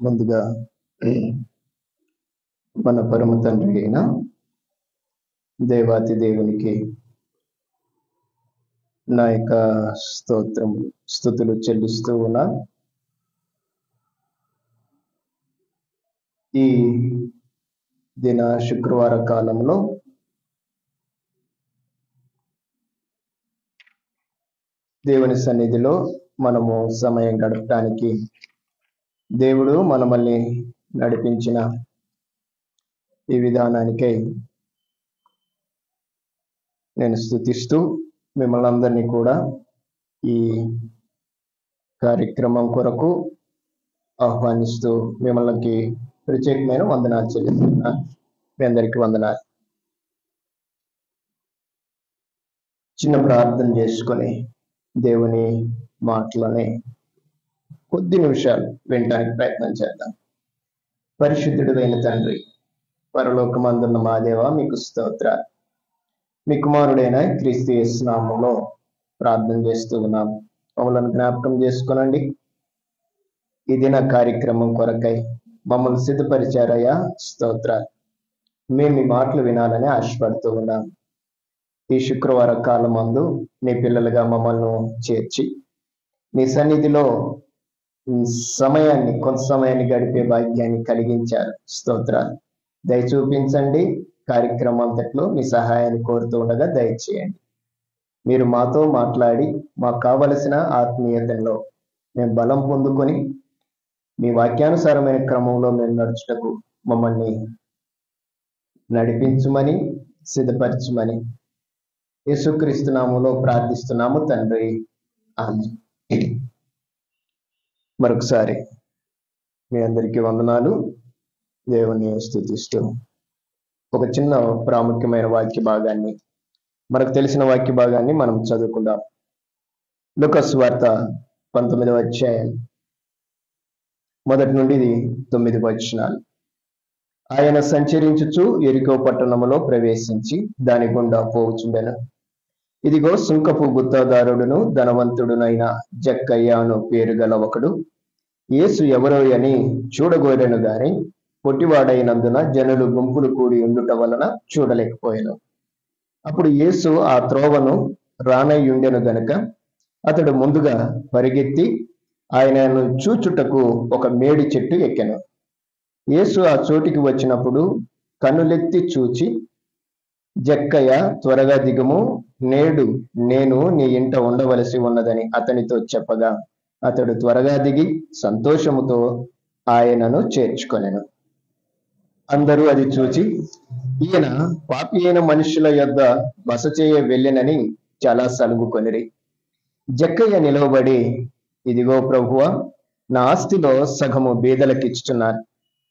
ముందుగా మన పరమ తండ్రి అయిన దేవాతి దేవునికి నా యొక్క స్తుతులు చెల్లిస్తూ ఉన్నా. ఈ దిన శుక్రవార కాలంలో దేవుని సన్నిధిలో మనము సమయం గడపడానికి దేవుడు మనల్ని నడిపించిన ఈ విధానానికై నేను స్తుతిస్తూ మిమ్మల్ని అందరినీ కూడా ఈ కార్యక్రమం కొరకు ఆహ్వానిస్తూ మిమ్మల్ని ప్రత్యేకమైన వందనాలు చెల్లిస్తున్నాను. మీ అందరికీ వందనాలు. చిన్న ప్రార్థన చేసుకొని దేవుని మాటలని కొద్ది నిమిషాలు వినడానికి ప్రయత్నం చేద్దాం. పరిశుద్ధుడైన తండ్రి, పరలోకమందున్న మా దేవా, మీకు స్తోత్రాలు. మీ కుమారుడైన క్రీస్తు యేసు నామములో ప్రార్థన చేస్తూ ఉన్నాం. మమ్మల్ని జ్ఞాపకం చేసుకునండి. ఈ దిన కార్యక్రమం కొరకై మమ్మల్ని సిద్ధపరిచారయ్యా, స్తోత్రాలు. మేము మీ మాటలు వినాలని ఆశపడుతూ ఉన్నాం. ఈ శుక్రవార కాలమందు నీ పిల్లలుగా మమ్మల్ని చేర్చి నీ సన్నిధిలో కొంత సమయాన్ని గడిపే భాగ్యాన్ని కలిగించారు. స్తోత్రాలు. దయ చూపించండి. కార్యక్రమం అంతట్లో మీ సహాయాన్ని కోరుతూ ఉండగా దయచేయండి. మీరు మాతో మాట్లాడి మాకు కావలసిన ఆత్మీయతలో మేము బలం పొందుకొని మీ వాక్యానుసారమైన క్రమంలో మేము నడుచుటకు మమ్మల్ని నడిపించుమని సిద్ధపరచుమని యేసుక్రీస్తు నామములో ప్రార్థిస్తున్నాము తండ్రి, ఆమేన్. మరొకసారి మీ అందరికీ వందనాలు. దేవుని స్తుతిస్తూ ఒక చిన్న ప్రాముఖ్యమైన వాక్య భాగాన్ని, మనకు తెలిసిన వాక్య భాగాన్ని మనం చదువుకుందాం. లూకా సువార్త 19వ అధ్యాయం 1 నుండి 9 వచనాలు. ఆయన సంచరించుచు యెరికో పట్టణములో ప్రవేశించి దాని గుండా పోవుచుండెను. ఇదిగో సుంకపు గుత్తదారుడును ధనవంతుడునైన జక్కయ్య అను పేరు గల ఒకడు యేసు ఎవరో అని చూడగోరెను గాని పొట్టివాడైనందున జనులు గుంపులు కూడి ఉండుట వలన చూడలేకపోయాను. అప్పుడు యేసు ఆ త్రోవను రానయ్యుండెను గనుక అతడు ముందుగా పరిగెత్తి ఆయనను చూచుటకు ఒక మేడి చెట్టు ఎక్కెను. యేసు ఆ చోటికి వచ్చినప్పుడు కన్నులెత్తి చూచి, జక్కయ్య, త్వరగా దిగుము, నేడు నేను నీ ఇంట ఉండవలసి ఉన్నదని అతనితో చెప్పగా అతడు త్వరగా దిగి సంతోషముతో ఆయనను చేర్చుకొనెను. అందరూ అది చూచి ఈయన పాపి అయిన మనుషుల యొద్ద బస చేయ వెళ్ళెనని చాలా సలుగుకొనిరి. జక్కయ్య నిలవబడి, ఇదిగో ప్రభువా, నా ఆస్తిలో సగము బీదలకిచ్చుచున్నాను.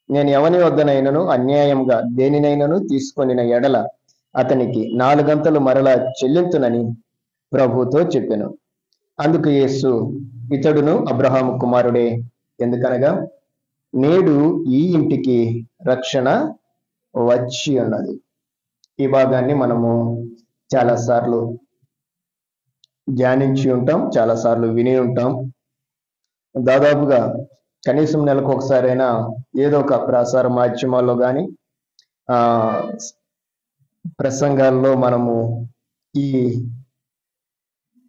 నేను ఎవని వద్దనైనను అన్యాయంగా దేనినైనను తీసుకొనిన ఎడల అతనికి 4 గంతలు మరలా చెల్లింతునని ప్రభుతో చెప్పెను. అందుకు యేసు, ఇతడును అబ్రహాము కుమారుడే, ఎందుకనగా నేడు ఈ ఇంటికి రక్షణ వచ్చి ఉన్నది. ఈ భాగాన్ని మనము చాలాసార్లు ధ్యానించి ఉంటాం, చాలాసార్లు విని ఉంటాం. దాదాపుగా కనీసం నెలకు ఒకసారైనా ఏదో ఒక ప్రసార మాధ్యమాల్లో కానీ ప్రసంగాల్లో మనము ఈ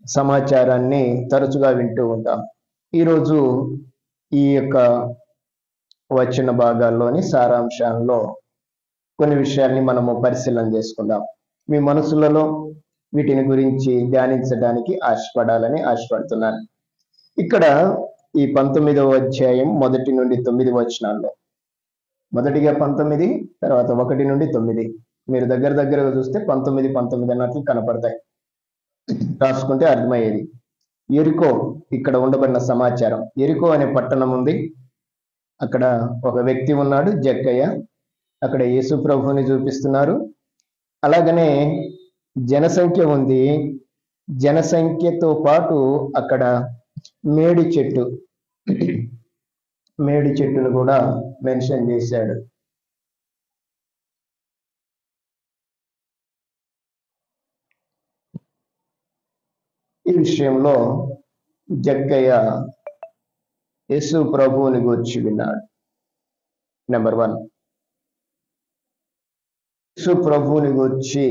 సమాచారాన్ని తరచుగా వింటూ ఉంటాం. ఈరోజు ఈ యొక్క వచన భాగాల్లోని సారాంశాల్లో కొన్ని విషయాల్ని మనము పరిశీలన చేసుకుందాం. మీ మనసులలో వీటిని గురించి ధ్యానించడానికి ఆశపడుతున్నాను. ఇక్కడ ఈ 19వ అధ్యాయం 1 నుండి 9 వచనాల్లో, మొదటిగా 19, తర్వాత 1 నుండి 9, మీరు దగ్గరగా చూస్తే 19 అన్నట్లు కనపడతాయి. రాసుకుంటే అర్థమయ్యేది. యెరికో ఇక్కడ ఉండబడిన సమాచారం. యెరికో అనే పట్టణం ఉంది. అక్కడ ఒక వ్యక్తి ఉన్నాడు, జక్కయ్య. అక్కడ యేసు ప్రభువుని చూపిస్తున్నారు. అలాగనే జనసంఖ్య ఉంది. జనసంఖ్యతో పాటు అక్కడ మేడి చెట్టును కూడా మెన్షన్ చేశాడు. ఈ విషయంలో జక్కయ్య యేసు ప్రభువుని గూర్చి విన్నాడు. నెంబర్ 1, యేసు ప్రభువుని గురించి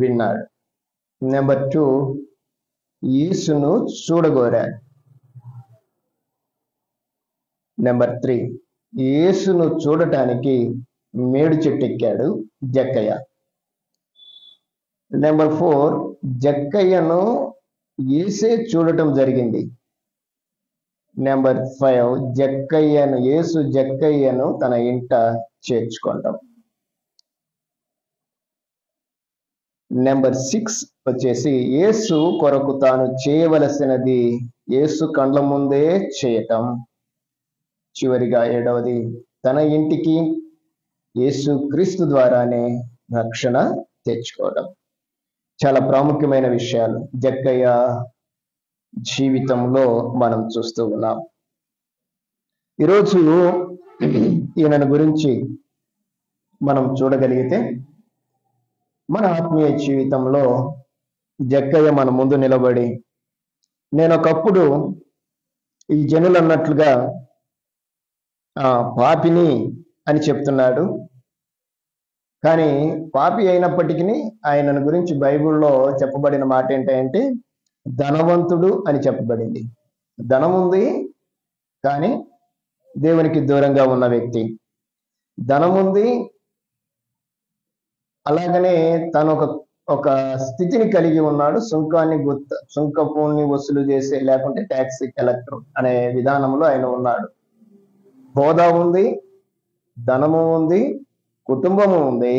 విన్నాడు. నెంబర్ 2, యేసును చూడగోరాడు. నెంబర్ 3, యేసును చూడటానికి మేడు చెట్టు ఎక్కాడు జక్కయ్య. నెంబర్ 4, జక్కయ్యను యేసే చూడటం జరిగింది. నెంబర్ 5, యేసు జక్కయ్యను తన ఇంట చేర్చుకోవడం. నెంబర్ 6 వచ్చేసి యేసు కొరకు తాను చేయవలసినది యేసు కండ్ల ముందే చేయటం. చివరిగా 7వది, తన ఇంటికి యేసు క్రీస్తు ద్వారానే రక్షణ తెచ్చుకోవడం. చాలా ప్రాముఖ్యమైన విషయాలు జక్కయ్య జీవితంలో మనం చూస్తూ ఉన్నాం. ఈరోజు ఈయనను గురించి మనం చూడగలిగితే మన ఆత్మీయ జీవితంలో జక్కయ్య మన ముందు నిలబడి, నేను ఒకప్పుడు ఈ జనులు అన్నట్లుగా పాపిని అని చెప్తున్నాడు. కానీ పాపి అయినప్పటికీ ఆయనను గురించి బైబిల్లో చెప్పబడిన మాట ఏంటంటే ధనవంతుడు అని చెప్పబడింది. ధనం ఉంది కానీ దేవునికి దూరంగా ఉన్న వ్యక్తి. ధనం ఉంది, అలాగనే తను ఒక స్థితిని కలిగి ఉన్నాడు. సుంకపుని వసూలు చేసే, లేకుంటే ట్యాక్స్ కలెక్టర్ అనే విధానంలో ఆయన ఉన్నాడు. హోదా ఉంది, ధనము ఉంది, కుటుంబము ఉంది.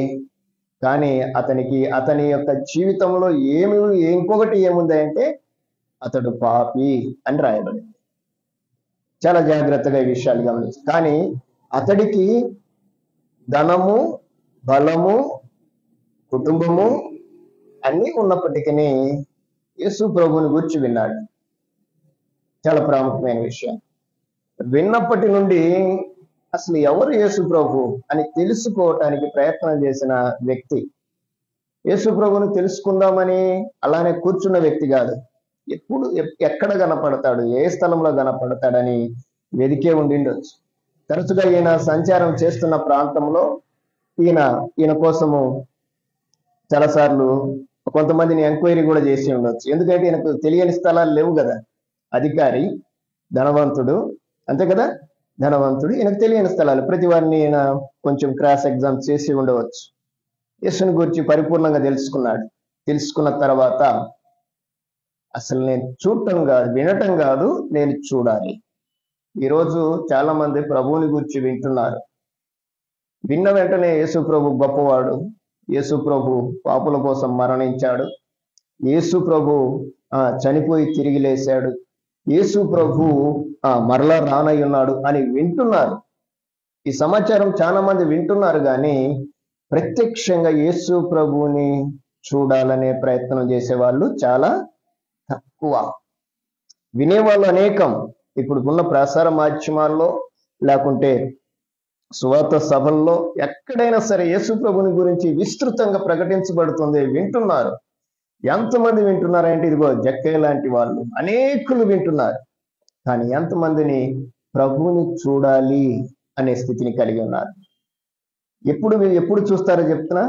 కానీ అతని యొక్క జీవితంలో ఇంకొకటి ఏముంది అంటే అతడు పాపి అని రాయబడింది. చాలా జాగ్రత్తగా ఈ విషయాలు గమనించి. కానీ అతడికి ధనము, బలము, కుటుంబము అన్నీ ఉన్నప్పటికీ యేసు ప్రభువుని గురించి విన్నాడు. చాలా ప్రాముఖ్యమైన విషయం. విన్నప్పటి నుండి అసలు ఎవరు యేసు ప్రభు అని తెలుసుకోవటానికి ప్రయత్నం చేసిన వ్యక్తి. యేసు ప్రభువుని తెలుసుకుందామని అలానే కూర్చున్న వ్యక్తి కాదు. ఎక్కడ కనపడతాడు, ఏ స్థలంలో కనపడతాడని వెదికే ఉండిండొచ్చు. తరచుగా ఈయన సంచారం చేస్తున్న ప్రాంతంలో ఈయన కోసము చాలాసార్లు కొంతమందిని ఎంక్వైరీ కూడా చేసి ఉండొచ్చు. ఎందుకంటే ఈయనకు తెలియని స్థలాలు లేవు కదా. అధికారి, ధనవంతుడు, అంతే కదా, ధనవంతుడు, ఈయనకు తెలియని స్థలాలు. ప్రతి వారిని ఈయన కొంచెం క్రాస్ ఎగ్జామ్ చేసి ఉండవచ్చు. యేసుని గురించి పరిపూర్ణంగా తెలుసుకున్నాడు. తెలుసుకున్న తర్వాత అసలు నేను చూడటం కాదు, వినటం కాదు, నేను చూడాలి. ఈరోజు చాలా మంది ప్రభువుని గురించి వింటున్నారు. విన్న వెంటనే యేసు ప్రభు గొప్పవాడు, యేసు ప్రభు పాపుల కోసం మరణించాడు, యేసు ప్రభు చనిపోయి తిరిగి లేచాడు, యేసు ప్రభు మరలా రానయ్యున్నాడు అని వింటున్నారు. ఈ సమాచారం చాలా మంది వింటున్నారు, కానీ ప్రత్యక్షంగా యేసు ప్రభువుని చూడాలనే ప్రయత్నం చేసేవాళ్ళు చాలా తక్కువ. వినేవాళ్ళు అనేకం. ఇప్పుడు ఉన్న ప్రసార మాధ్యమాల్లో లేకుంటే సువార్త సభల్లో ఎక్కడైనా సరే యేసు ప్రభుని గురించి విస్తృతంగా ప్రకటించబడుతుంది, వింటున్నారు. ఎంతమంది వింటున్నారంటే ఇదిగో జక్కయ్య లాంటి వాళ్ళు అనేకులు వింటున్నారు. కానీ ఎంతమందిని ప్రభువుని చూడాలి అనే స్థితిని కలిగి ఉన్నారు? ఎప్పుడు చూస్తారో చెప్తున్నా,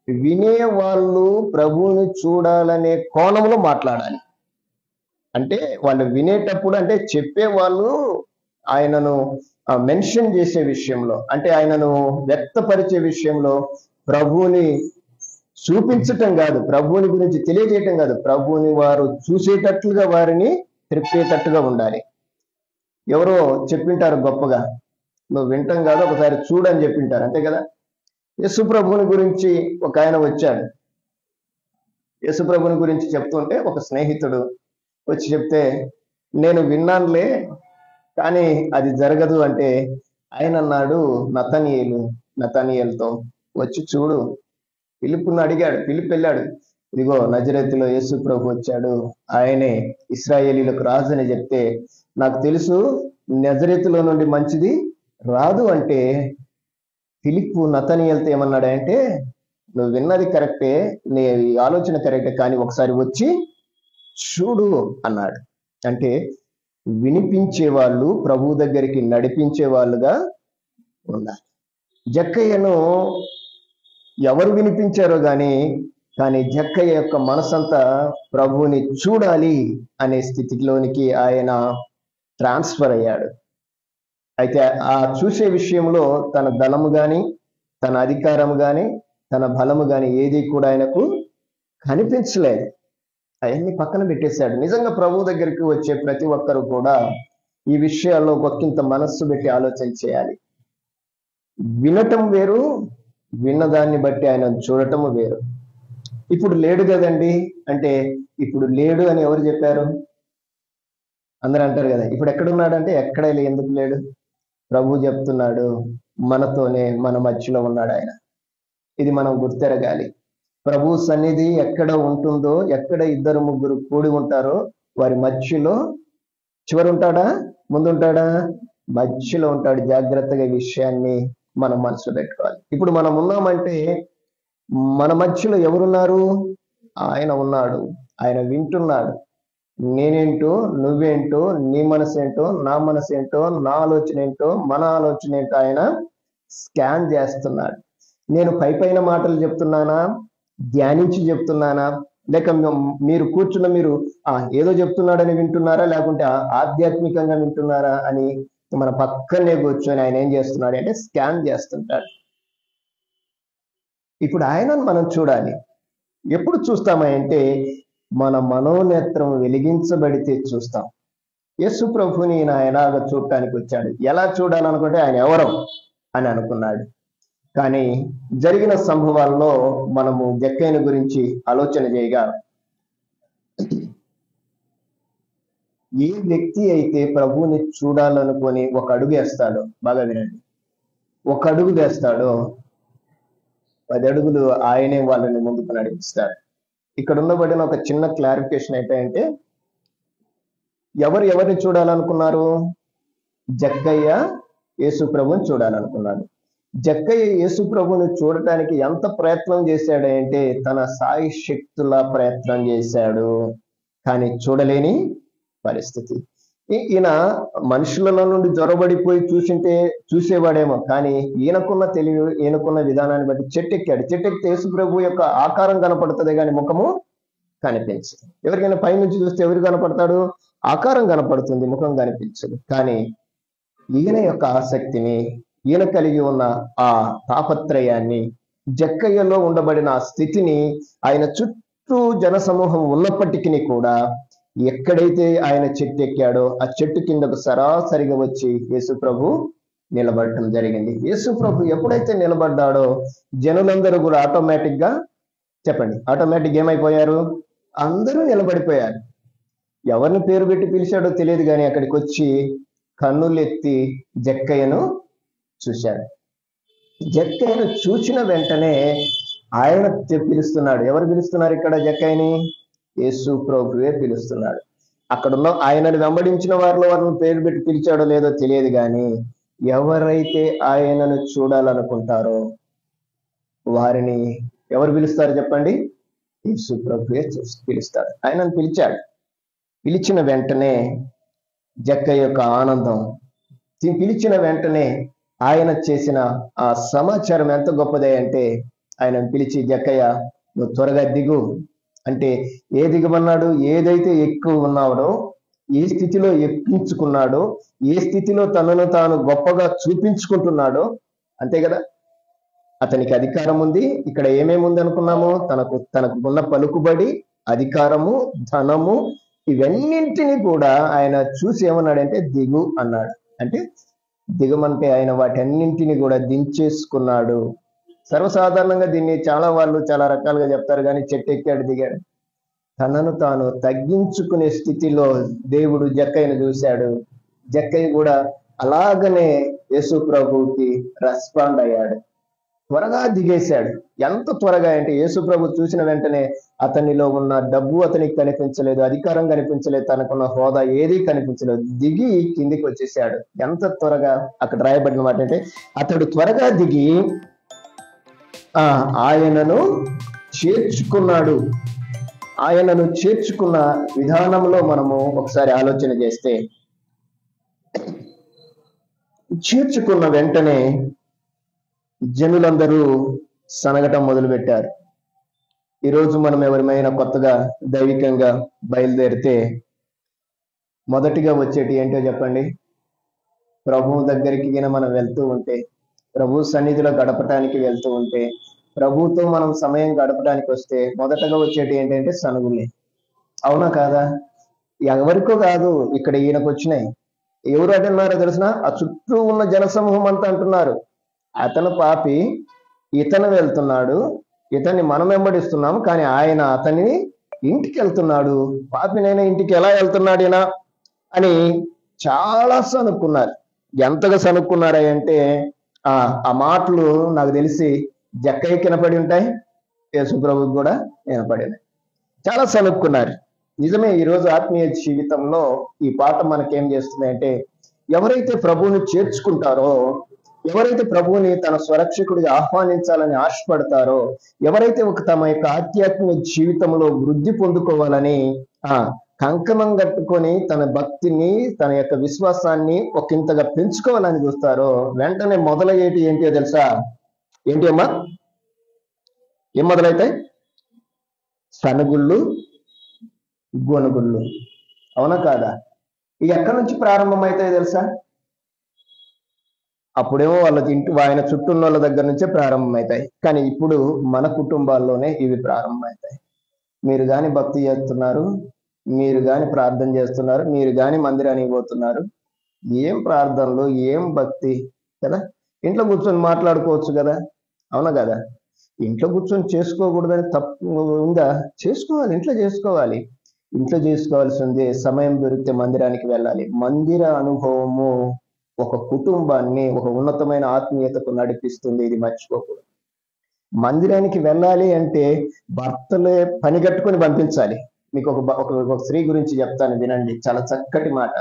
వినేవాళ్ళు ప్రభువుని చూడాలనే కోణంలో మాట్లాడాలి. అంటే వాళ్ళు వినేటప్పుడు, అంటే చెప్పేవాళ్ళు ఆయనను మెన్షన్ చేసే విషయంలో, అంటే ఆయనను వ్యక్తపరిచే విషయంలో ప్రభువుని చూపించటం కాదు, ప్రభువుని గురించి తెలియజేయటం కాదు, ప్రభువుని వారు చూసేటట్లుగా వారిని త్రిప్పేటట్టుగా ఉండాలి. ఎవరో చెప్పింటారు గొప్పగా, నువ్వు వింటం కాదు ఒకసారి చూడని చెప్పింటారు, అంతే కదా. యేసు ప్రభువుని గురించి ఒక ఆయన వచ్చాడు. యేసు ప్రభువుని గురించి చెప్తుంటే ఒక స్నేహితుడు వచ్చి చెప్తే, నేను విన్నానులే కానీ అది జరగదు అంటే, ఆయన అన్నాడు నతనీయేలుతో, వచ్చి చూడు. ఫిలిప్పును అడిగాడు. ఫిలిప్ వెళ్ళాడు. ఇదిగో నజరేతులో యేసు ప్రభు వచ్చాడు, ఆయనే ఇశ్రాయేలీలకు రాజు అని చెప్తే, నాకు తెలుసు నజరేతులో నుండి మంచిది రాదు అంటే, ఫిలిప్పు నతనీయేలుతో ఏమన్నాడంటే, నువ్వు విన్నది కరెక్టే, నీ ఆలోచన కరెక్టే, కానీ ఒకసారి వచ్చి చూడు అన్నాడు. అంటే వినిపించే వాళ్ళు ప్రభు దగ్గరికి నడిపించే వాళ్ళుగా ఉండాలి. జక్కయ్యను ఎవరు వినిపించారో కానీ జక్కయ్య యొక్క మనసంతా ప్రభువుని చూడాలి అనే స్థితిలోనికి ఆయన ట్రాన్స్ఫర్ అయ్యాడు. అయితే ఆ చూసే విషయంలో తన ధనము గాని, తన అధికారం గాని, తన బలము గాని ఏది కూడా ఆయనకు కనిపించలేదు. అవన్నీ పక్కన పెట్టేశాడు. నిజంగా ప్రభు దగ్గరికి వచ్చే ప్రతి ఒక్కరు కూడా ఈ విషయాల్లో ఒకంత మనస్సు పెట్టి ఆలోచన చేయాలి. వినటం వేరు, విన్నదాన్ని బట్టి ఆయన చూడటం వేరు. ఇప్పుడు లేడు కదండి అంటే, ఇప్పుడు లేడు అని ఎవరు చెప్పారు? అందరూ అంటారు కదా, ఇప్పుడు ఎక్కడున్నాడంటే ఎక్కడ ఎందుకు లేడు? ప్రభు చెప్తున్నాడు, మనతోనే, మన మధ్యలో ఉన్నాడు ఆయన. ఇది మనం గుర్తెరగాలి. ప్రభు సన్నిధి ఎక్కడ ఉంటుందో, ఎక్కడ ఇద్దరు ముగ్గురు కూడి ఉంటారో వారి మధ్యలో చివరి ఉంటాడా, ముందుంటాడా? మధ్యలో ఉంటాడు. జాగ్రత్తగా ఈ విషయాన్ని మనం మనసులో పెట్టుకోవాలి. ఇప్పుడు మనం ఉన్నామంటే మన మధ్యలో ఎవరున్నారు? ఆయన ఉన్నాడు. ఆయన వింటున్నాడు. నేనేంటో, నువ్వేంటో, నీ మనసు ఏంటో, నా మనసు ఏంటో, నా ఆలోచన ఏంటో, మన ఆలోచన ఏంటో ఆయన స్కాన్ చేస్తున్నాడు. నేను పైన మాటలు చెప్తున్నానా, ధ్యానించి చెప్తున్నానా, లేక మీరు కూర్చున్న మీరు ఏదో చెప్తున్నాడని వింటున్నారా, లేకుంటే ఆధ్యాత్మికంగా వింటున్నారా అని మన పక్కనే కూర్చొని ఆయన ఏం చేస్తున్నాడు అంటే స్కాన్ చేస్తుంటాడు. ఇప్పుడు ఆయనను మనం చూడాలి. ఎప్పుడు చూస్తామంటే మన మనోనేత్రం వెలిగించబడితే చూస్తాం. యేసు ప్రభుని ఆయనగా చూడటానికి వచ్చాడు. ఎలా చూడాలనుకుంటే ఆయన ఎవరో అని అనుకున్నాడు. కానీ జరిగిన సంభవాల్లో మనము జక్కయ్యను గురించి ఆలోచన చేయగా, ఏ వ్యక్తి అయితే ప్రభువుని చూడాలనుకొని ఒక అడుగు వేస్తాడో, బాగా వినండి, ఒక అడుగు వేస్తాడో 10 అడుగులు ఆయనే వాళ్ళని ముందుకు నడిపిస్తాడు. ఇక్కడ ఉండబడిన ఒక చిన్న క్లారిఫికేషన్ ఏంటంటే, ఎవరిని చూడాలనుకున్నారు? జక్కయ్య యేసు ప్రభుని చూడాలనుకున్నాడు. జక్కయ్య యేసు ప్రభుని చూడటానికి ఎంత ప్రయత్నం చేశాడంటే తన సాయి శక్తుల ప్రయత్నం చేశాడు, కానీ చూడలేని పరిస్థితి. ఈయన మనుషుల నుండి జ్వరబడిపోయి చూసేవాడేమో, కానీ ఈయనకున్న తెలివి, ఈయనకున్న విధానాన్ని బట్టి చెట్టెక్కాడు. చెట్టెక్కితే యేసు ప్రభు యొక్క ఆకారం కనపడుతుంది కానీ ముఖము కనిపించదు. ఎవరికైనా పైనుంచి చూస్తే ఎవరు కనపడతాడు? ఆకారం కనపడుతుంది, ముఖం కనిపించదు. కానీ ఈయన యొక్క ఆసక్తిని, ఈయన కలిగి ఉన్న ఆ తాపత్రయాన్ని, జక్కయ్యలో ఉండబడిన ఆ స్థితిని, ఆయన చుట్టూ జనసమూహం ఉన్నప్పటికీ కూడా ఎక్కడైతే ఆయన చెట్టు ఎక్కాడో ఆ చెట్టు కిందకు సరాసరిగా వచ్చి యేసు ప్రభు నిలబడటం జరిగింది. యేసు ప్రభు ఎప్పుడైతే నిలబడ్డాడో జనులందరూ కూడా ఆటోమేటిక్ ఏమైపోయారు? అందరూ నిలబడిపోయారు. ఎవరిని పేరు పెట్టి పిలిచాడో తెలియదు, కానీ అక్కడికి వచ్చి కన్నులెత్తి జక్కయ్యను చూశాడు. జక్కయ్యను చూసిన వెంటనే ఆయన పిలుస్తున్నాడు. ఎవరు పిలుస్తున్నారు ఇక్కడ జక్కయ్యని? యేసు ప్రభువే పిలుస్తున్నాడు. అక్కడున్న ఆయనను వెంబడించిన వారిని పేరు పెట్టి పిలిచాడో లేదో తెలియదు, కానీ ఎవరైతే ఆయనను చూడాలనుకుంటారో వారిని ఎవరు పిలుస్తారు చెప్పండి? యేసు ప్రభువే పిలుస్తాడు. ఆయనను పిలిచాడు. పిలిచిన వెంటనే జక్కయ్య యొక్క ఆనందం, పిలిచిన వెంటనే ఆయన చేసిన ఆ సమాచారం ఎంత గొప్పదే అంటే, ఆయనను పిలిచి జక్కయ్య నువ్వు త్వరగా దిగు అంటే, ఏ దిగమన్నాడు? ఏదైతే ఎక్కువ ఉన్నాడో, ఏ స్థితిలో ఎక్కించుకున్నాడో, ఏ స్థితిలో తనను తాను గొప్పగా చూపించుకుంటున్నాడో, అంతే కదా. అతనికి అధికారం ఉంది. ఇక్కడ ఏమేమి ఉంది అనుకున్నాము? తనకు ఉన్న పలుకుబడి, అధికారము, ధనము, ఇవన్నింటినీ కూడా ఆయన చూసి ఏమన్నాడంటే దిగు అన్నాడు. అంటే దిగమంటే ఆయన వాటన్నింటినీ కూడా దించేసుకున్నాడు. సర్వసాధారణంగా దీన్ని వాళ్ళు చాలా రకాలుగా చెప్తారు, కానీ చెట్టు ఎక్కాడు, దిగాడు. తనను తాను తగ్గించుకునే స్థితిలో దేవుడు జక్కయ్యను చూశాడు. జక్కయ్య కూడా అలాగనే యేసు ప్రభువుకి రెస్పాండ్ అయ్యాడు. త్వరగా దిగేశాడు. ఎంత త్వరగా అంటే యేసు ప్రభు చూసిన వెంటనే అతనిలో ఉన్న డబ్బు అతనికి కనిపించలేదు, అధికారం కనిపించలేదు, తనకున్న హోదా ఏదీ కనిపించలేదు. దిగి కిందికి వచ్చేసాడు. ఎంత త్వరగా! అక్కడ రాయబడిన మాట అంటే అతడు త్వరగా దిగి ఆయనను చేర్చుకున్నాడు. ఆయనను చేర్చుకున్న విధానంలో మనము ఒకసారి ఆలోచన చేస్తే, చేర్చుకున్న వెంటనే జనులందరూ సనగటం మొదలుపెట్టారు. ఈరోజు మనం ఎవరిమైనా కొత్తగా దైవికంగా బయలుదేరితే మొదటిగా వచ్చేటి ఏంటో చెప్పండి. ప్రభువు దగ్గరికి మనం వెళ్తూ ఉంటే, ప్రభు సన్నిధిలో గడపటానికి వెళ్తూ ఉంటే, ప్రభుతో మనం సమయం గడపడానికి వస్తే మొదటగా వచ్చేటి ఏంటంటే సనుగులే. అవునా కాదా? ఎవరికో కాదు, ఇక్కడ ఈయనకు వచ్చినాయి. ఎవరు అంటున్నారో తెలిసిన? ఆ చుట్టూ ఉన్న జనసమూహం అంతా అంటున్నారు, అతను పాపి, ఇతను వెళ్తున్నాడు, ఇతన్ని మనం వెంబడిస్తున్నాం, కానీ ఆయన అతన్ని ఇంటికి వెళ్తున్నాడు. పాపినైనా ఇంటికి ఎలా వెళ్తున్నాడు ఈయన అని చాలా సనుక్కున్నారు. ఎంతగా సనుక్కున్నారంటే ఆ మాటలు నాకు తెలిసి జక్కయ్యకి వినపడి ఉంటాయి, యేసుప్రభుకి కూడా వినపడి ఉన్నాయి. చాలా సనుక్కున్నారు. నిజమే, ఈరోజు ఆత్మీయ జీవితంలో ఈ పాట మనకేం చేస్తుంది అంటే, ఎవరైతే ప్రభువుని చేర్చుకుంటారో, ఎవరైతే ప్రభువుని తన స్వరక్షకుడిగా ఆహ్వానించాలని ఆశపడతారో, ఎవరైతే తమ యొక్క ఆధ్యాత్మిక జీవితంలో వృద్ధి పొందుకోవాలని కంకణం కట్టుకొని తన భక్తిని, తన యొక్క విశ్వాసాన్ని ఒకంతగా పెంచుకోవాలని చూస్తారో, వెంటనే మొదలయ్యేటి ఏంటో తెలుసా? ఏంటి అమ్మా? ఏం మొదలైతాయి? సనుగుళ్ళు, గొనుగుళ్ళు. అవునా కాదా? ఇవి ఎక్కడి నుంచి ప్రారంభమవుతాయి తెలుసా? అప్పుడేమో ఆయన చుట్టూ వాళ్ళ దగ్గర నుంచే ప్రారంభమవుతాయి. కానీ ఇప్పుడు మన కుటుంబాల్లోనే ఇవి ప్రారంభమవుతాయి. మీరు కానీ భక్తి చేస్తున్నారు, మీరు కానీ ప్రార్థన చేస్తున్నారు, మీరు కానీ మందిరానికి పోతున్నారు, ఏం ప్రార్థనలు, ఏం భక్తి కదా? ఇంట్లో కూర్చొని మాట్లాడుకోవచ్చు కదా? అవునా కదా? ఇంట్లో కూర్చొని చేసుకోకూడదని తప్పు ఉందా? చేసుకోవాలి, ఇంట్లో చేసుకోవాలి. ఇంట్లో చేసుకోవాల్సిందే. సమయం దొరికితే మందిరానికి వెళ్ళాలి. మందిర అనుభవము ఒక కుటుంబాన్ని ఒక ఉన్నతమైన ఆత్మీయతకు నడిపిస్తుంది. ఇది మర్చిపోకూడదు. మందిరానికి వెళ్ళాలి అంటే భర్తలే పని కట్టుకొని పంపించాలి. మీకు ఒక స్త్రీ గురించి చెప్తాను, వినండి. చాలా చక్కటి మాట.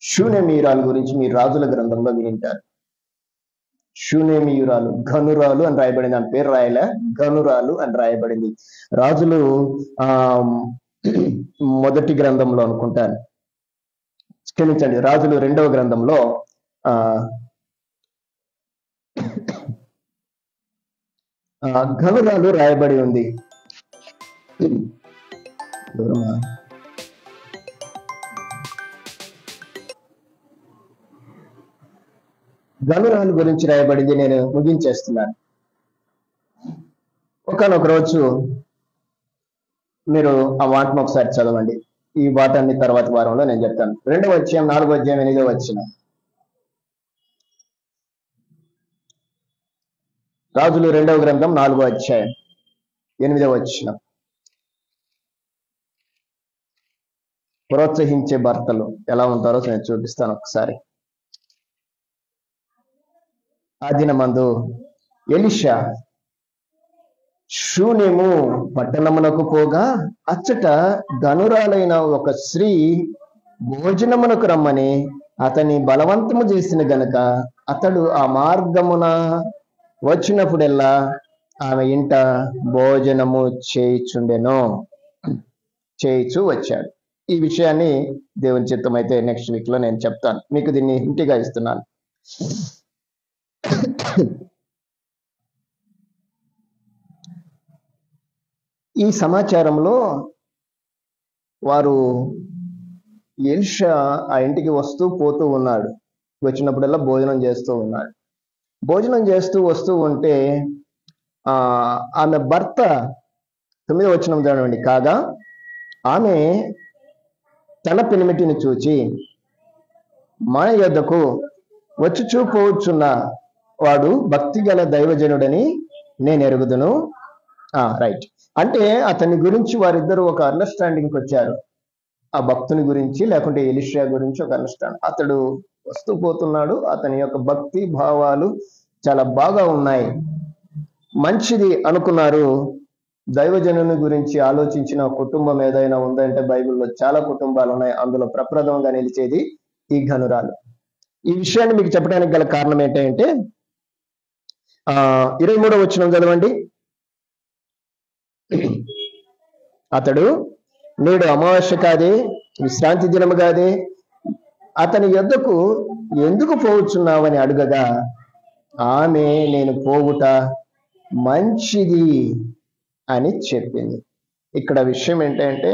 షూనేమీయురాలు గురించి మీరు రాజుల గ్రంథంలో వింటారు. షూనేమీయురాలు, ఘనురాలు అని రాయబడింది. ఆమె పేరు రాయలే, ఘనురాలు అని రాయబడింది. రాజులు మొదటి గ్రంథంలో అనుకుంటాను, క్షమించండి, రాజులు 2వ గ్రంథంలో ఘనురాలు రాయబడి ఉంది. ఘనురాలు గురించి రాయబడింది. నేను ముగించేస్తున్నాను. ఒకనొక రోజు మీరు ఆ వాటను ఒకసారి చదవండి. ఈ వాటాన్ని తర్వాత వారంలో నేను చెప్తాను. 2వ అధ్యాయం 4వ అధ్యాయం 8వ వచనం. రాజులు 2వ గ్రంథం 4వ అధ్యాయం 8వ వచనం. ప్రోత్సహించే భర్తలు ఎలా ఉంటారో నేను చూపిస్తాను ఒకసారి. ఆ దినమందు ఎలీషా షూనేము పట్టణమునకు పోగా, అచ్చట ఘనురాలైన ఒక స్త్రీ భోజనమునకు రమ్మని అతని బలవంతము చేసిన గనుక అతడు ఆ మార్గమున వచ్చినప్పుడెల్లా ఆమె ఇంట భోజనము చేయిచు వచ్చాడు. ఈ విషయాన్ని దేవుని చిత్తం అయితే నెక్స్ట్ వీక్ లో నేను చెప్తాను. మీకు దీన్ని ఇంటిగా ఇస్తున్నాను. ఈ సమాచారంలో వారు ఎలీషా ఆ ఇంటికి వస్తూ పోతూ ఉన్నాడు. వచ్చినప్పుడల్లా భోజనం చేస్తూ ఉన్నాడు. భోజనం చేస్తూ వస్తూ ఉంటే ఆమె భర్త 9వ వచనం చదవండి. కాగా ఆమె తన పెనిమిటిని చూచి, మన యొద్దకు వచ్చి పోవచ్చున్న వాడు భక్తి గల దైవజనుడని నేను ఎరుగుదును. రైట్. అంటే అతని గురించి వారిద్దరూ ఒక అండర్స్టాండింగ్కి వచ్చారు. ఆ భక్తుని గురించి, లేకుంటే ఎలీషా గురించి ఒక అండర్స్టాండ్. అతడు వస్తూ పోతున్నాడు, అతని యొక్క భక్తి భావాలు చాలా బాగా ఉన్నాయి, మంచిది అనుకున్నారు. దైవజనుని గురించి ఆలోచించిన కుటుంబం ఏదైనా ఉందంటే బైబిల్లో చాలా కుటుంబాలు ఉన్నాయి. అందులో ప్రప్రథమంగా నిలిచేది ఈ ఘనురాలు. ఈ విషయాన్ని మీకు చెప్పడానికి గల కారణం ఏంటంటే 23వ వచనం చదవండి. అతడు, నేడు అమావాస్య కాదే, విశ్రాంతి దినము కాదే, అతని యొద్దకు ఎందుకు పోవచ్చున్నావని అడుగగా ఆమె నేను పోవుట మంచిది అని చెప్పింది. ఇక్కడ విషయం ఏంటంటే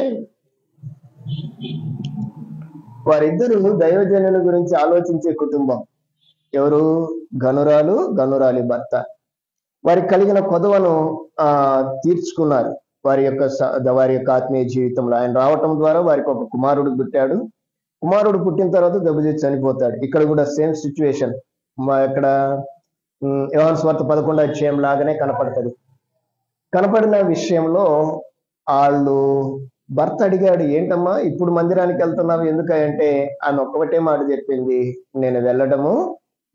వారిద్దరూ దైవజనుల గురించి ఆలోచించే కుటుంబం. ఎవరు? గనురాలి భర్త. వారికి కలిగిన కొదవను తీర్చుకున్నారు వారి యొక్క ఆత్మీయ జీవితంలో. ఆయన రావటం ద్వారా వారికి ఒక కుమారుడు పుట్టాడు. కుమారుడు పుట్టిన తర్వాత దెబ్బతీసి చనిపోతాడు. ఇక్కడ కూడా సేమ్ సిచ్యువేషన్ ఇక్కడ యోహాను సువార్త 11వ అధ్యాయం లాగానే కనపడుతుంది. కనపడిన విషయంలో వాళ్ళు భర్త అడిగాడు, ఏంటమ్మా ఇప్పుడు మందిరానికి వెళ్తున్నావు ఎందుకంటే ఆమె ఒక్కటే మాట చెప్పింది, నేను వెళ్ళడము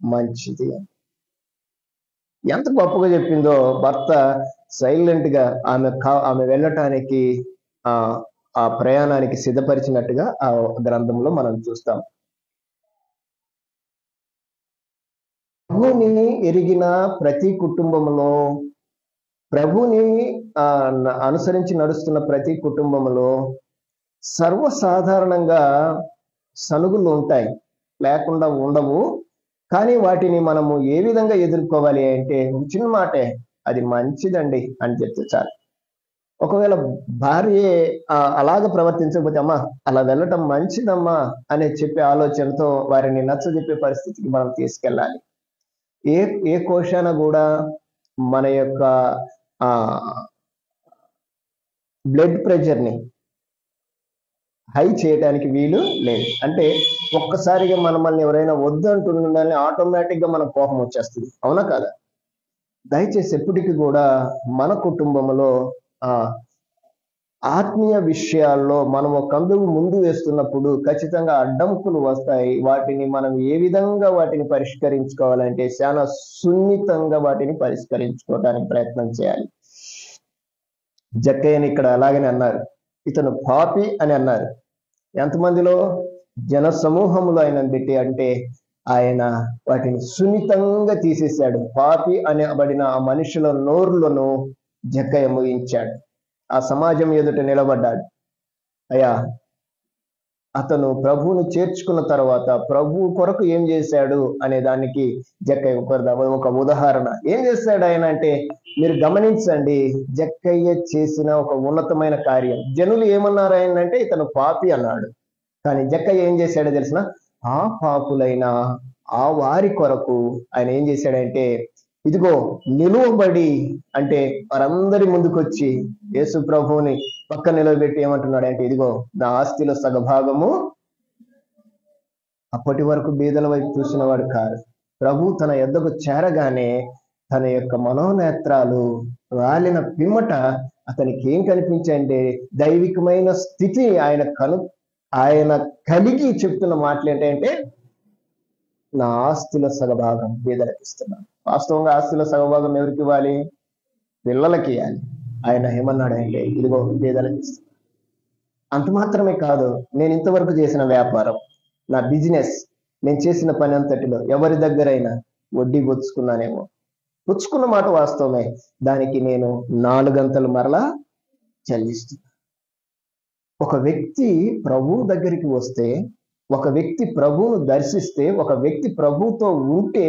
మంచిది. ఎంత గొప్పగా చెప్పిందో. భర్త సైలెంట్ గా ఆమె వెళ్ళటానికి ఆ ప్రయాణానికి సిద్ధపరిచినట్టుగా ఆ గ్రంథంలో మనం చూస్తాం. ప్రభుని ఎరిగిన ప్రతి కుటుంబంలో, ప్రభుని అనుసరించి నడుస్తున్న ప్రతి కుటుంబంలో సర్వసాధారణంగా సనుగులు ఉంటాయి, లేకుండా ఉండవు. కానీ వాటిని మనము ఏ విధంగా ఎదుర్కోవాలి అంటే చిన్న మాటే, అది మంచిదండి అని చెప్తే చాలు. ఒకవేళ భార్య అలాగ ప్రవర్తించకపోతే అమ్మా అలా వెళ్ళటం మంచిదమ్మా అనే చెప్పే ఆలోచనతో వారిని నచ్చజెప్పే పరిస్థితికి మనం తీసుకెళ్ళాలి. ఏ కోశాన కూడా మన యొక్క బ్లడ్ ప్రెషర్ని హై చేయడానికి వీలు లేదు. అంటే ఒక్కసారిగా మనల్ని ఎవరైనా వద్దు అంటుండాలని ఆటోమేటిక్ గా మన కోపం వచ్చేస్తుంది, అవునా కాదా? దయచేసి ఎప్పటికీ కూడా మన కుటుంబంలో ఆత్మీయ విషయాల్లో మనం ఒక అడుగు ముందు వేస్తున్నప్పుడు ఖచ్చితంగా అడ్డంకులు వస్తాయి. వాటిని మనం ఏ విధంగా వాటిని పరిష్కరించుకోవాలంటే చాలా సున్నితంగా వాటిని పరిష్కరించుకోవడానికి ప్రయత్నం చేయాలి. జక్కయ్యని ఇక్కడ అలాగనే అన్నారు, ఇతను పాపి అని అన్నారు. ఎంతమందిలో? జన సమూహంలో ఆయన పెట్టి అంటే ఆయన వాటిని సున్నితంగా తీసేశాడు. పాపి అనబడిన ఆ మనుషుల నోరులను జక్కయ్య ముగించాడు. ఆ సమాజం ఎదుట నిలబడ్డాడు. అయ్యా, అతను ప్రభువును చేర్చుకున్న తర్వాత ప్రభు కొరకు ఏం చేశాడు అనే దానికి జక్కయ్య ఒక ఉదాహరణ. ఏం చేశాడు ఆయన అంటే మీరు గమనించండి, జక్కయ్య చేసిన ఒక ఉన్నతమైన కార్యం. జనులు ఏమన్నారు ఆయన అంటే ఇతను పాపి అన్నాడు. కానీ జక్కయ్య ఏం చేశాడో తెలిసిన, ఆ పాపులైన ఆ వారి కొరకు ఆయన ఏం చేశాడంటే ఇదిగో నిలువబడి, అంటే వారందరి ముందుకొచ్చి యేసు ప్రభువుని పక్క నిలవబెట్టి ఏమంటున్నాడు అంటే ఇదిగో నా ఆస్తిలో సగభాగము. అప్పటి వరకు బీదల వైపు చూసిన వాడు కాదు. ప్రభు తన యొద్దకు చేరగానే తన యొక్క మనోనేత్రాలు రాలిన పిమ్మట అతనికి ఏం కనిపించంటే దైవికమైన స్థితి ఆయన కలిగి చెప్తున్న మాటలు ఏంటంటే నా ఆస్తిలో సగభాగం బీదలకు ఇస్తున్నాను. వాస్తవంగా ఆస్తిలో సగభాగం ఎవరికి ఇవ్వాలి? పిల్లలకి ఇవ్వాలి. ఆయన ఏమన్నాడంటే ఇదిగో బీదలకు ఇస్తున్నాను. అంత మాత్రమే కాదు, నేను ఇంతవరకు చేసిన వ్యాపారం, నా బిజినెస్, నేను చేసిన పని అంతటిలో ఎవరి దగ్గరైనా వడ్డీ పుచ్చుకున్న మాట వాస్తవమే, దానికి నేను 4 గంటలు మరలా చెల్లిస్తున్నా. ఒక వ్యక్తి ప్రభు దగ్గరికి వస్తే, ఒక వ్యక్తి ప్రభువును దర్శిస్తే, ఒక వ్యక్తి ప్రభువుతో ఉంటే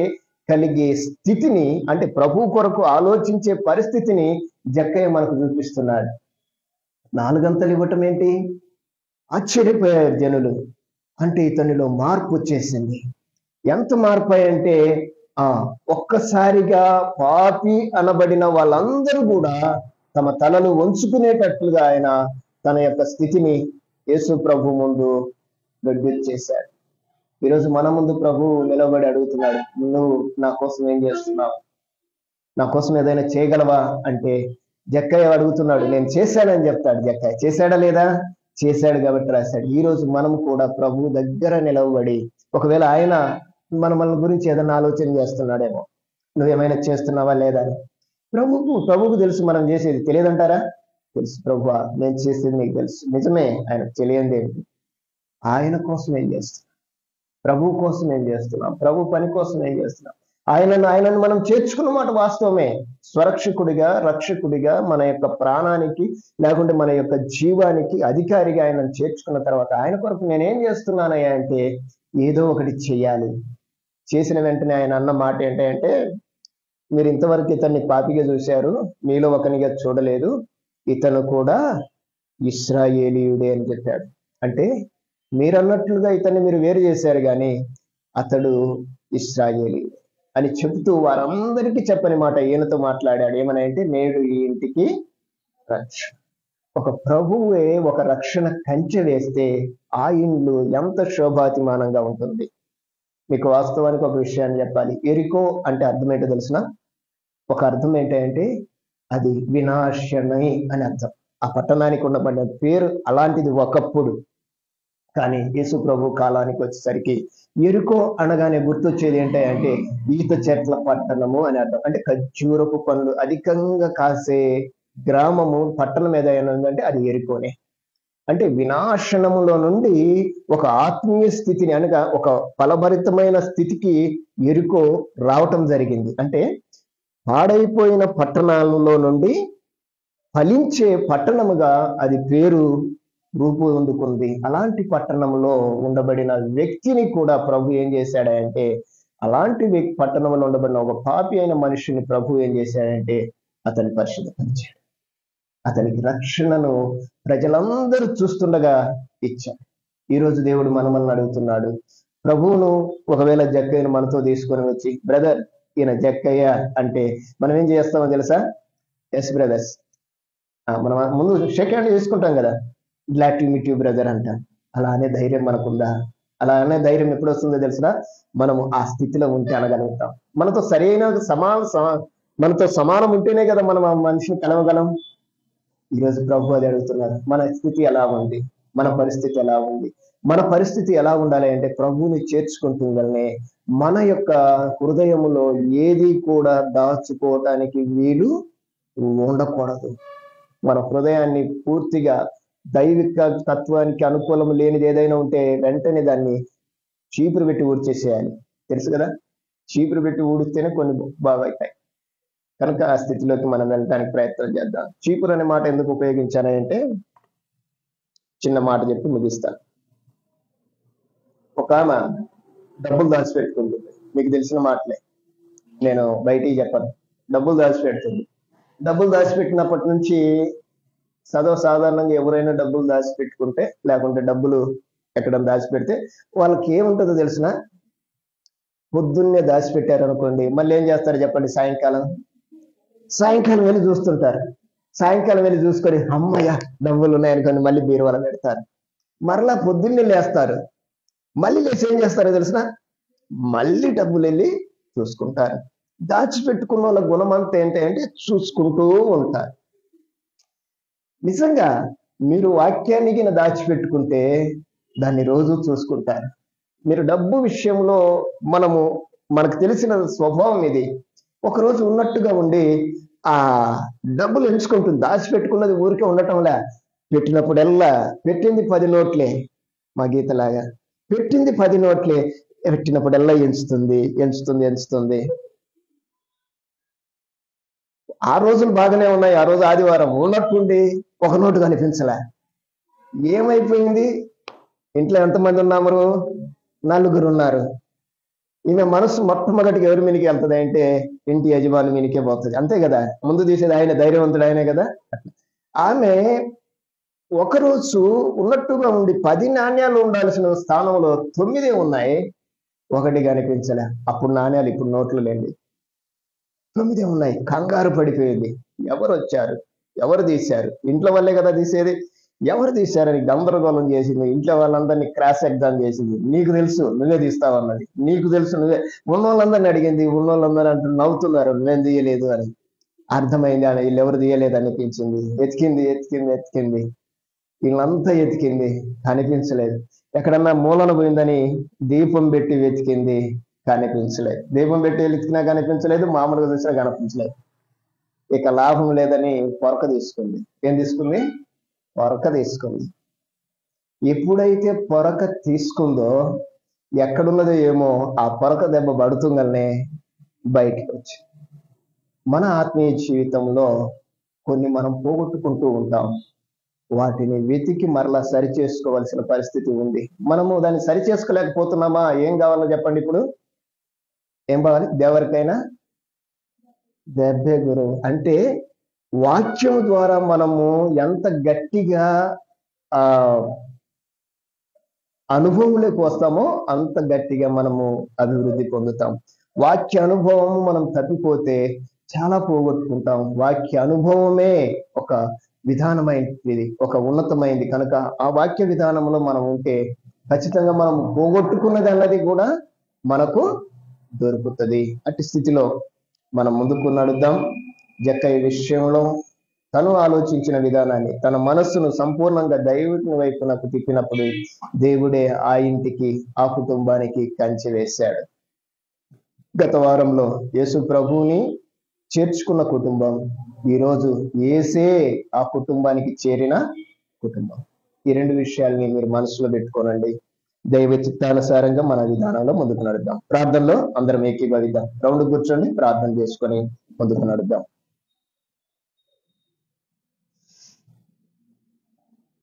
కలిగే స్థితిని, అంటే ప్రభు కొరకు ఆలోచించే పరిస్థితిని జక్కయ్య మనకు చూపిస్తున్నాడు. 4 గంటలు ఇవ్వటం ఏంటి? ఆశ్చర్యపోయారు జనులు. అంటే ఇతనిలో మార్పు వచ్చేసింది. ఎంత మార్పు అంటే ఒక్కసారిగా పాపి అనబడిన వాళ్ళందరూ కూడా తమ తలలు వంచుకునేటట్లుగా ఆయన తన యొక్క స్థితిని యేసు ప్రభు ముందు గడ్డిచ్చేశాడు. ఈరోజు మన ముందు ప్రభు నిలబడి అడుగుతున్నాడు, నువ్వు నా కోసం ఏం చేస్తున్నావు? నా కోసం ఏదైనా చేయగలవా అంటే జక్కయ్య అడుగుతున్నాడు, నేను చేశానని చెప్తాడు. జక్కయ్య చేశాడా లేదా? చేశాడు కాబట్టి రాశాడు. ఈ రోజు మనం కూడా ప్రభు దగ్గర నిలవబడి, ఒకవేళ ఆయన మన గురించి ఏదైనా ఆలోచన చేస్తున్నాడేమో, నువ్వేమైనా చేస్తున్నావా లేదా అని. ప్రభువుకు తెలుసు మనం చేసేది. తెలియదంటారా? తెలుసు. ప్రభువా నేను చేసేది నీకు తెలుసు. నిజమే, ఆయనకు తెలియంది ఏంటి? ఆయన కోసం ఏం చేస్తున్నాం? ప్రభు కోసం ఏం చేస్తున్నాం? ప్రభు పని కోసం ఏం చేస్తున్నాం? ఆయనను మనం చేర్చుకున్న మాట వాస్తవమే. స్వరక్షకుడిగా, రక్షకుడిగా, మన యొక్క ప్రాణానికి లేకుంటే మన యొక్క జీవానికి అధికారిగా ఆయనను చేర్చుకున్న తర్వాత ఆయన కొరకు నేనేం చేస్తున్నానయ్యా అంటే ఏదో ఒకటి చెయ్యాలి. చేసిన వెంటనే ఆయన అన్న మాట ఏంటంటే మీరు ఇంతవరకు ఇతన్ని పాపిగా చూశారు, మీలో ఒకనిగా చూడలేదు, ఇతను కూడా ఇశ్రాయేలీయుడే అని చెప్పాడు. అంటే మీరన్నట్లుగా ఇతన్ని మీరు వేరు చేశారు, కానీ అతడు ఇశ్రాయేలీయుడు అని చెబుతూ వారందరికీ చెప్పని మాట ఈయనతో మాట్లాడాడు. ఏమని అంటే, నేడు ఈ ఇంటికి రక్షణ. ఒక ప్రభువే ఒక రక్షణ కంచె వేస్తే ఆ ఇండ్లు ఎంత శోభాతిమానంగా ఉంటుంది. మీకు వాస్తవానికి ఒక విషయాన్ని చెప్పాలి. ఎరికో అంటే అర్థం ఏంటో తెలిసిన? ఒక అర్థం ఏంటంటే అది వినాశనై అని అర్థం. ఆ పట్టణానికి ఉండబడిన పేరు అలాంటిది ఒకప్పుడు. కానీ యేసు ప్రభు కాలానికి వచ్చేసరికి ఎరుకో అనగానే గుర్తొచ్చేది ఏంటంటే ఈత చెట్ల పట్టణము అని అర్థం. అంటే ఖర్జూరపు పండ్లు అధికంగా కాసే గ్రామము, పట్టణం ఏదైనా ఉందంటే అది ఎరుకోనే. అంటే వినాశనములో నుండి ఒక ఆత్మీయ స్థితిని, అనగా ఒక ఫలభరితమైన స్థితికి ఎరుకో రావటం జరిగింది. అంటే పాడైపోయిన పట్టణాలలో నుండి ఫలించే పట్టణముగా అది పేరు రూపొందుకుంది. అలాంటి పట్టణంలో ఉండబడిన వ్యక్తిని కూడా ప్రభు ఏం చేశాడంటే, అలాంటి పట్టణంలో ఉండబడిన ఒక పాపి అయిన మనిషిని ప్రభు ఏం చేశాడంటే అతని పరిశుద్ధపరిచాడు. అతనికి రక్షణను ప్రజలందరూ చూస్తుండగా ఇచ్చాడు. ఈరోజు దేవుడు మనల్ని అడుగుతున్నాడు. ప్రభువును ఒకవేళ జక్కయ్యను మనతో తీసుకొని వచ్చి, బ్రదర్ ఈయన జక్కయ్య అంటే మనం ఏం చేస్తామో తెలుసా? ఎస్ బ్రదర్స్, మనం ముందు షేక్ హ్యాండ్ చేసుకుంటాం కదా, glad to meet you brother అంటాం. అలా అనే ధైర్యం మనకుందా? అలా అనే ధైర్యం ఎప్పుడు వస్తుందో తెలుసా? మనము ఆ స్థితిలో ఉంటే అనగలుగుతాం. మనతో సరైన మనతో సమానం ఉంటేనే కదా మనం ఆ మనిషిని కలవగలం. ఈరోజు ప్రభు అది అడుగుతున్నారు. మన స్థితి ఎలా ఉంది? మన పరిస్థితి ఎలా ఉంది? మన పరిస్థితి ఎలా ఉండాలి అంటే ప్రభువుని చేర్చుకుంటుందనే మన యొక్క హృదయములో ఏది కూడా దాచుకోవటానికి వీలు ఉండకూడదు. మన హృదయాన్ని పూర్తిగా దైవిక తత్వానికి అనుకూలం లేనిది ఏదైనా ఉంటే వెంటనే దాన్ని చీపురు పెట్టి ఊడ్చేసేయాలి. తెలుసు కదా, చీపురు పెట్టి ఊడిస్తేనే కొన్ని బాగా అవుతాయి. కనుక ఆ స్థితిలోకి మనం వెళ్ళడానికి ప్రయత్నం చేద్దాం. చీపురు అనే మాట ఎందుకు ఉపయోగించానంటే, చిన్న మాట చెప్పి ముగిస్తాను. ఒక ఆమె డబ్బులు దాచిపెట్టుకుంది. మీకు తెలిసిన మాటలే, నేను బయటికి చెప్పను. డబ్బులు దాచిపెడుతుంది. డబ్బులు దాచిపెట్టినప్పటి నుంచి సాధారణంగా ఎవరైనా డబ్బులు దాచిపెట్టుకుంటే, లేకుంటే డబ్బులు ఎక్కడ దాచిపెడితే వాళ్ళకి ఏముంటుందో తెలిసిన, పొద్దున్నే దాచిపెట్టారనుకోండి, మళ్ళీ ఏం చేస్తారు చెప్పండి? సాయంకాలం వెళ్ళి చూస్తుంటారు. సాయంకాలం వెళ్ళి చూసుకొని అమ్మయ్య డబ్బులు ఉన్నాయనుకోండి మళ్ళీ బీరువాలో పెడతారు. మరలా పొద్దున్నే లేస్తారు. మళ్ళీ లేచి ఏం చేస్తారో తెలిసిన, మళ్ళీ డబ్బులు వెళ్ళి చూసుకుంటారు. దాచిపెట్టుకున్న వాళ్ళ గుణం అంతా ఏంటంటే చూసుకుంటూ ఉంటారు. నిజంగా మీరు వాక్యానికి దాచిపెట్టుకుంటే దాన్ని రోజు చూసుకుంటారు. మీరు డబ్బు విషయంలో మనకు తెలిసిన స్వభావం ఇది. ఒకరోజు ఉన్నట్టుగా ఉండి ఆ డబ్బులు ఎంచుకుంటుంది. దాచిపెట్టుకున్నది ఊరికే ఉండటంలా, పెట్టినప్పుడల్లా పెట్టింది 10 నోట్లే, మా గీతలాగా పెట్టింది 10 నోట్లే, పెట్టినప్పుడల్లా ఎంచుతుంది. ఆ రోజులు బాగానే ఉన్నాయి. ఆ రోజు ఆదివారం ఉన్నట్టుండి ఒక నోటు కనిపించలే. ఏమైపోయింది? ఇంట్లో ఎంతమంది ఉన్నాము? 4 ఉన్నారు. ఈమె మనసు మొట్టమొదటిగా ఎవరి మీనికి వెళ్తుంది అంటే ఇంటి యజమాని మీనికే పోతుంది. అంతే కదా, ముందు తీసేది ఆయన, ధైర్యవంతుడు ఆయనే కదా. ఆమె ఒకరోజు ఉన్నట్టుగా ఉండి 10 నాణ్యాలు ఉండాల్సిన స్థానంలో 9 ఉన్నాయి, 1 కనిపించలే. అప్పుడు నాణ్యాలు, ఇప్పుడు నోట్లు లేండి, 9 ఉన్నాయి. కంగారు పడిపోయింది. ఎవరు వచ్చారు, ఎవరు తీశారు? ఇంట్లో వాళ్ళే కదా తీసేది. ఎవరు తీశారని గందరగోళం చేసింది. ఇంట్లో వాళ్ళందరినీ క్రాస్ ఎగ్జామ్ చేసింది. నీకు తెలుసు నువ్వే తీస్తావన్నది. నీకు తెలుసు నువ్వే. ఉన్నోళ్ళందరినీ అడిగింది. ఉన్నోళ్ళందరూ అంటూ నవ్వుతున్నారు, నువ్వేం తీయలేదు అని. అర్థమైంది వీళ్ళు ఎవరు తీయలేదు అనిపించింది. ఎతికింది. వీళ్ళంతా ఎతికింది, కనిపించలేదు. ఎక్కడన్నా మూలన పోయిందని దీపం పెట్టి వెతికింది, కనిపించలేదు. దీపం పెట్టి వెతికినా కనిపించలేదు, మామూలుగా చూసినా కనిపించలేదు. ఇక లాభం లేదని పొరక తీసుకుంది. ఏం తీసుకుంది? పొరక తీసుకుంది. ఎప్పుడైతే పొరక తీసుకుందో, ఎక్కడున్నదో ఏమో ఆ పొరక దెబ్బ పడుతుందనే బయటికి వచ్చి, మన ఆత్మీయ జీవితంలో కొన్ని మనం పోగొట్టుకుంటూ ఉంటాం. వాటిని వెతికి మరలా సరి చేసుకోవాల్సిన పరిస్థితి ఉంది. మనము దాన్ని సరి చేసుకోలేకపోతున్నామా? ఏం కావాలో చెప్పండి. ఇప్పుడు ఏం కావాలి? దేవరికైనా దెబ్బే గురువు అంటే వాక్యం ద్వారా మనము ఎంత గట్టిగా ఆ అనుభవంలోకి వస్తామో అంత గట్టిగా మనము అభివృద్ధి పొందుతాం. వాక్య అనుభవం మనం తప్పిపోతే చాలా పోగొట్టుకుంటాం. వాక్య అనుభవమే ఒక విధానమైనది, ఒక ఉన్నతమైనది కనుక ఆ వాక్య విధానంలో మనం ఉంటే ఖచ్చితంగా మనం పోగొట్టుకున్నది అన్నది కూడా మనకు దొరుకుతుంది. అట్టి స్థితిలో మనం ముందుకు నడుద్దాం. జక్కయ్య విషయంలో తను ఆలోచించిన విధానాన్ని, తన మనస్సును సంపూర్ణంగా దైవుని వైపునకు తిప్పినప్పుడు దేవుడే ఆ ఇంటికి, ఆ కుటుంబానికి కంచె వేశాడు. గత వారంలో యేసు ప్రభువుని చేర్చుకున్న కుటుంబం ఈరోజు యేసే ఆ కుటుంబానికి చేరిన కుటుంబం. ఈ రెండు విషయాల్ని మీరు మనసులో పెట్టుకోనండి. దైవ చిత్తానుసారంగా మన విధానంలో ముందుకు నడుద్దాం. ప్రార్థనలో అందరం ఏకీభవిద్దాం. రౌండ్ కూర్చొని ప్రార్థన చేసుకొని ముందుకు నడుద్దాం.